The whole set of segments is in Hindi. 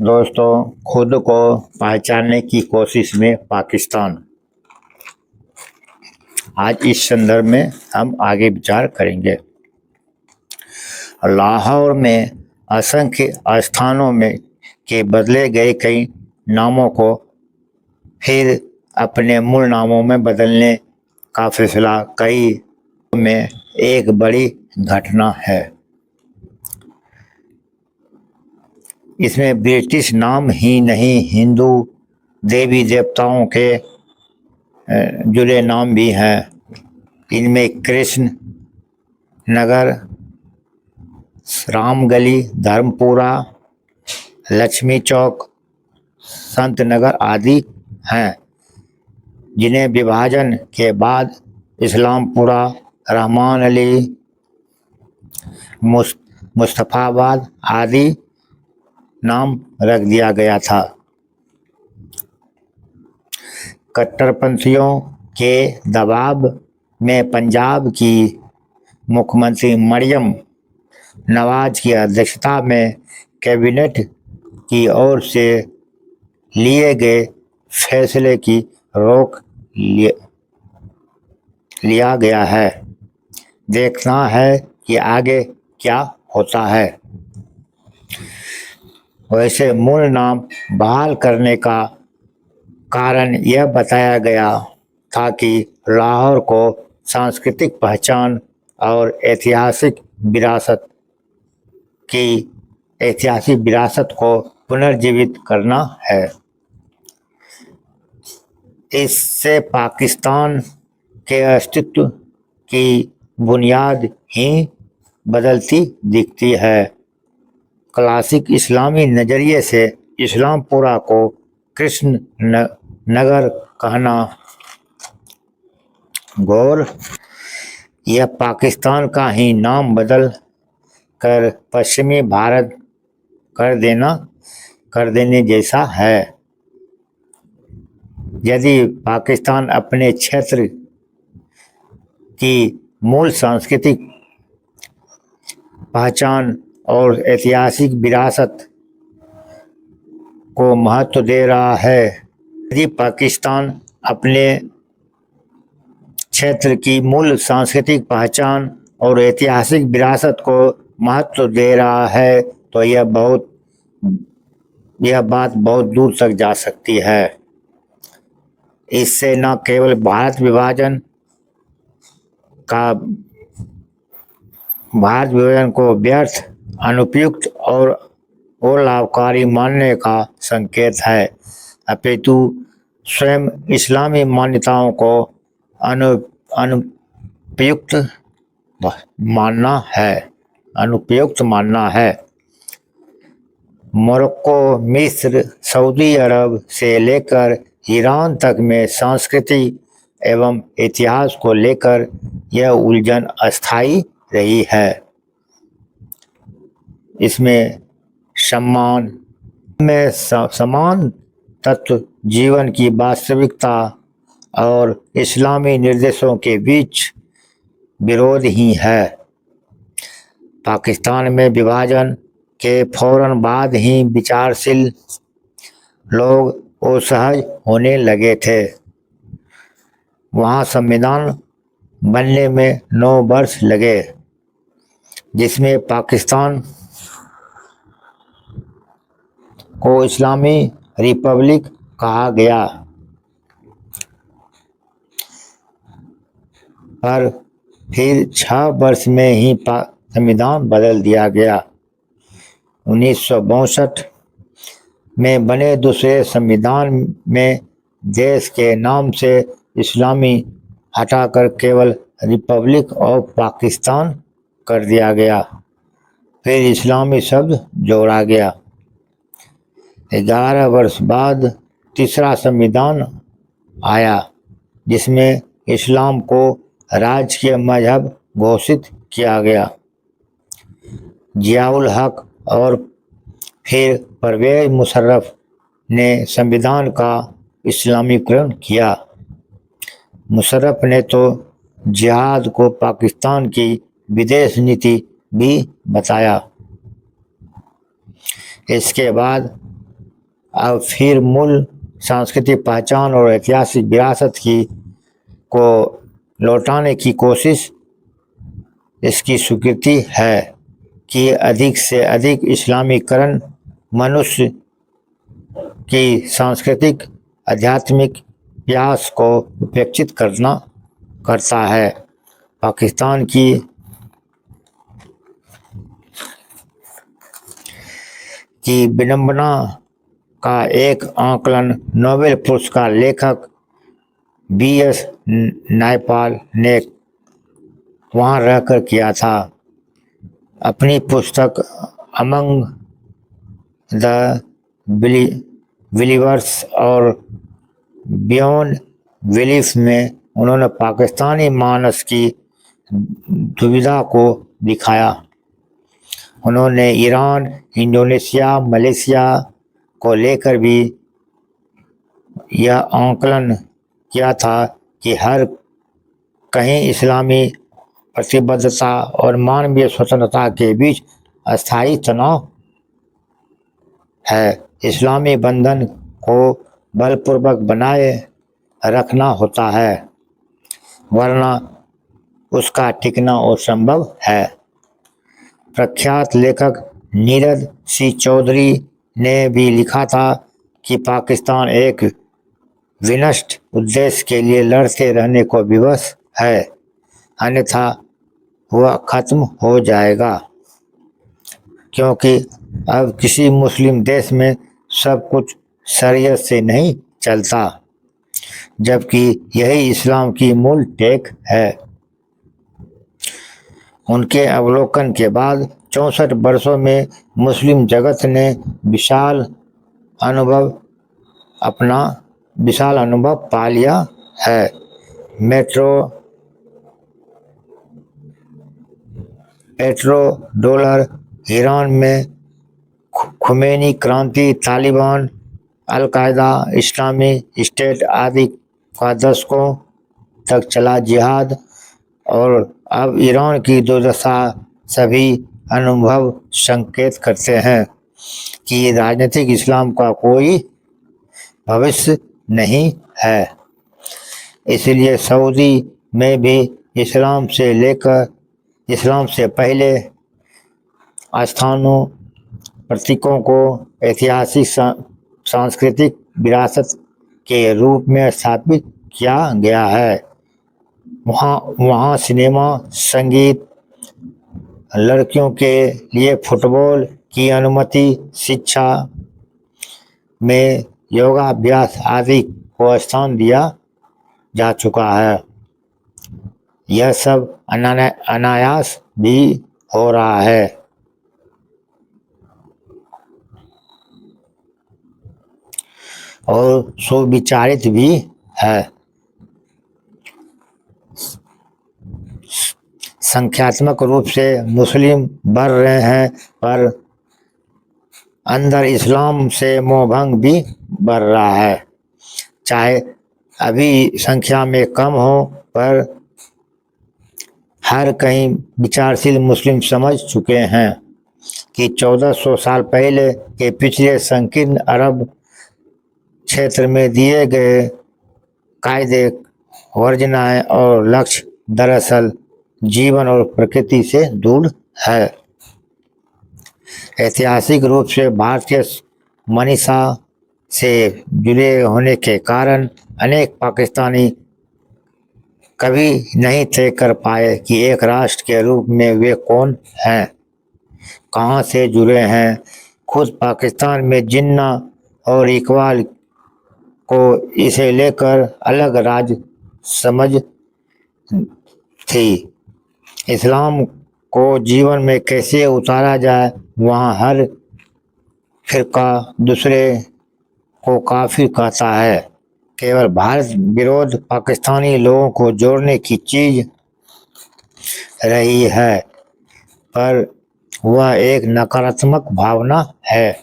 दोस्तों, खुद को पहचानने की कोशिश में पाकिस्तान। आज इस संदर्भ में हम आगे विचार करेंगे। लाहौर में असंख्य स्थानों में के बदले गए कई नामों को फिर अपने मूल नामों में बदलने का फैसला कई में एक बड़ी घटना है। इसमें ब्रिटिश नाम ही नहीं, हिंदू देवी देवताओं के जुड़े नाम भी हैं। इनमें कृष्ण नगर, रामगली, धर्मपुरा, लक्ष्मी चौक, संत नगर आदि हैं, जिन्हें विभाजन के बाद इस्लामपुरा, रहमान अली, मुस्तफ़ाबाद आदि नाम रख दिया गया था। कट्टरपंथियों के दबाव में पंजाब की मुख्यमंत्री मरियम नवाज की अध्यक्षता में कैबिनेट की ओर से लिए गए फैसले की रोक लिया गया है। देखना है कि आगे क्या होता है। वैसे मूल नाम बहाल करने का कारण यह बताया गया था कि लाहौर को सांस्कृतिक पहचान और ऐतिहासिक विरासत को पुनर्जीवित करना है। इससे पाकिस्तान के अस्तित्व की बुनियाद ही बदलती दिखती है। क्लासिक इस्लामी नज़रिए से इस्लामपुरा को कृष्ण नगर कहना गौर, यह पाकिस्तान का ही नाम बदल कर पश्चिमी भारत कर देने जैसा है। यदि पाकिस्तान अपने क्षेत्र की मूल सांस्कृतिक पहचान और ऐतिहासिक विरासत को महत्व दे रहा है, यदि पाकिस्तान अपने क्षेत्र की मूल सांस्कृतिक पहचान और ऐतिहासिक विरासत को महत्व दे रहा है, तो यह बात बहुत दूर तक जा सकती है। इससे न केवल भारत विभाजन को व्यर्थ, अनुपयुक्त और लाभकारी मानने का संकेत है, अपितु स्वयं इस्लामी मान्यताओं को अनुपयुक्त मानना है। मोरक्को, मिस्र, सऊदी अरब से लेकर ईरान तक में संस्कृति एवं इतिहास को लेकर यह उलझन अस्थायी रही है। इसमें समान तत्व जीवन की वास्तविकता और इस्लामी निर्देशों के बीच विरोध ही है। पाकिस्तान में विभाजन के फौरन बाद ही विचारशील लोग असहज होने लगे थे। वहाँ संविधान बनने में 9 वर्ष लगे, जिसमें पाकिस्तान को इस्लामी रिपब्लिक कहा गया, पर फिर 6 वर्ष में ही संविधान बदल दिया गया। 1962 में बने दूसरे संविधान में देश के नाम से इस्लामी हटाकर केवल रिपब्लिक ऑफ पाकिस्तान कर दिया गया। फिर इस्लामी शब्द जोड़ा गया। 11 वर्ष बाद तीसरा संविधान आया, जिसमें इस्लाम को राजकीय मजहब घोषित किया गया। जियाउल हक और फिर परवेज मुशर्रफ ने संविधान का इस्लामीकरण किया। मुशर्रफ ने तो जिहाद को पाकिस्तान की विदेश नीति भी बताया। इसके बाद अब फिर मूल सांस्कृतिक पहचान और ऐतिहासिक विरासत को लौटाने की कोशिश इसकी स्वीकृति है कि अधिक से अधिक इस्लामीकरण मनुष्य की सांस्कृतिक आध्यात्मिक इतिहास को उपेक्षित करता है। पाकिस्तान की विडंबना का एक आकलन नोबेल पुरस्कार लेखक B.S. नायपाल ने वहां रहकर किया था। अपनी पुस्तक अमंग द बिलीवर्स और बियॉन्ड बिलीफ में उन्होंने पाकिस्तानी मानस की दुविधा को दिखाया। उन्होंने ईरान, इंडोनेशिया, मलेशिया को लेकर भी यह आकलन किया था कि हर कहीं इस्लामी प्रतिबद्धता और मानवीय स्वतंत्रता के बीच अस्थायी तनाव है। इस्लामी बंधन को बलपूर्वक बनाए रखना होता है, वरना उसका टिकना असंभव है। प्रख्यात लेखक नीरज सी चौधरी ने भी लिखा था कि पाकिस्तान एक विनष्ट उद्देश्य के लिए लड़ते रहने को विवश है, अन्यथा वह खत्म हो जाएगा, क्योंकि अब किसी मुस्लिम देश में सब कुछ शरीयत से नहीं चलता, जबकि यही इस्लाम की मूल टेक है। उनके अवलोकन के बाद 64 वर्षों में मुस्लिम जगत ने विशाल अनुभव पा लिया है। पेट्रो डॉलर, ईरान में खुमैनी क्रांति, तालिबान, अल-कायदा, इस्लामिक स्टेट आदि का दशकों तक चला जिहाद और अब ईरान की दुर्दशा सभी अनुभव संकेत करते हैं कि राजनीतिक इस्लाम का कोई भविष्य नहीं है। इसलिए सऊदी में भी इस्लाम से पहले स्थानों, प्रतीकों को ऐतिहासिक सांस्कृतिक विरासत के रूप में स्थापित किया गया है। वहाँ सिनेमा, संगीत, लड़कियों के लिए फुटबॉल की अनुमति, शिक्षा में योगाभ्यास आदि को स्थान दिया जा चुका है। यह सब अनायास भी हो रहा है। और सुविचारित भी है। संख्यात्मक रूप से मुस्लिम बढ़ रहे हैं, पर अंदर इस्लाम से मोहभंग भी बढ़ रहा है। चाहे अभी संख्या में कम हो, पर हर कहीं विचारशील मुस्लिम समझ चुके हैं कि 1400 साल पहले के पिछले संकीर्ण अरब क्षेत्र में दिए गए कायदे, वर्जनाएं और लक्ष्य दरअसल जीवन और प्रकृति से दूर है। ऐतिहासिक रूप से भारतीय मनीषा से जुड़े होने के कारण अनेक पाकिस्तानी कभी नहीं तय कर पाए कि एक राष्ट्र के रूप में वे कौन हैं, कहां से जुड़े हैं। खुद पाकिस्तान में जिन्ना और इकबाल को इसे लेकर अलग राज्य समझ थी। इस्लाम को जीवन में कैसे उतारा जाए, वहाँ हर फिरका दूसरे को काफिर कहता है। केवल भारत विरोध पाकिस्तानी लोगों को जोड़ने की चीज रही है, पर वह एक नकारात्मक भावना है।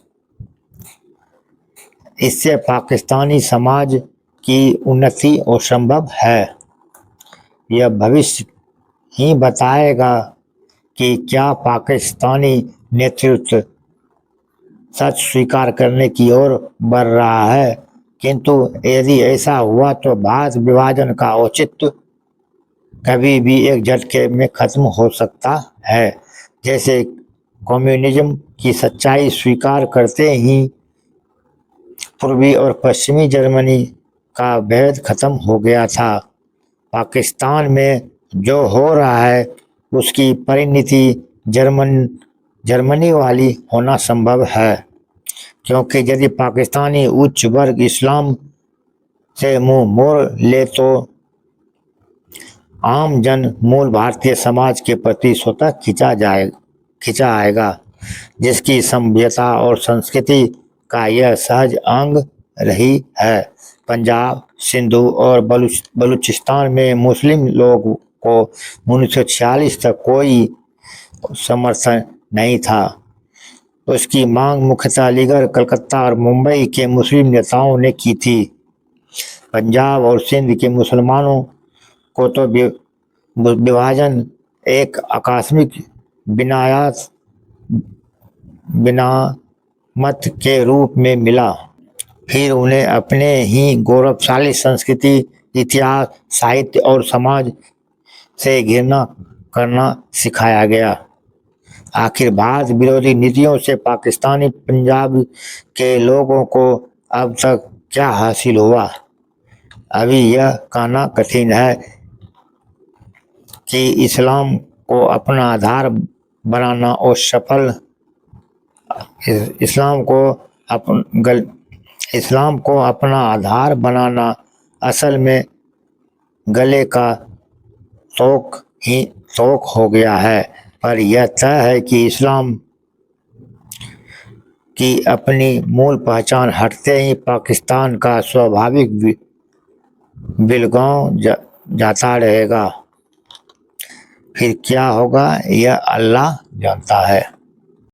इससे पाकिस्तानी समाज की उन्नति असंभव है। यह भविष्य ही बताएगा कि क्या पाकिस्तानी नेतृत्व सच स्वीकार करने की ओर बढ़ रहा है, किंतु यदि ऐसा हुआ तो भारत विभाजन का औचित्य कभी भी एक झटके में खत्म हो सकता है। जैसे कम्युनिज्म की सच्चाई स्वीकार करते ही पूर्वी और पश्चिमी जर्मनी का भेद खत्म हो गया था। पाकिस्तान में जो हो रहा है उसकी परिणति जर्मनी वाली होना संभव है, क्योंकि यदि पाकिस्तानी उच्च वर्ग इस्लाम से मुंह मोड़ ले तो आम जन मूल भारतीय समाज के प्रति स्वतः खिंचा आएगा, जिसकी सभ्यता और संस्कृति का यह सहज अंग रही है। पंजाब, सिंधु और बलूचिस्तान में मुस्लिम लोगों को 1946 तक कोई समर्थन नहीं था। उसकी मांग मुख्यतः अलीगढ़, कलकत्ता और मुंबई के मुस्लिम नेताओं ने की थी। पंजाब और सिंध के मुसलमानों को तो विभाजन एक आकस्मिक बिनामत के रूप में मिला। फिर उन्हें अपने ही गौरवशाली संस्कृति, इतिहास, साहित्य और समाज से घृणा करना सिखाया गया। आखिर भारत विरोधी नीतियों से पाकिस्तानी पंजाब के लोगों को अब तक क्या हासिल हुआ? अभी यह कहना कठिन है कि इस्लाम को अपना आधार बनाना और इस्लाम को अपना आधार बनाना असल में गले का शौक हो गया है। पर यह तय है कि इस्लाम की अपनी मूल पहचान हटते ही पाकिस्तान का स्वाभाविक बिलगांव जाता रहेगा। फिर क्या होगा यह अल्लाह जानता है।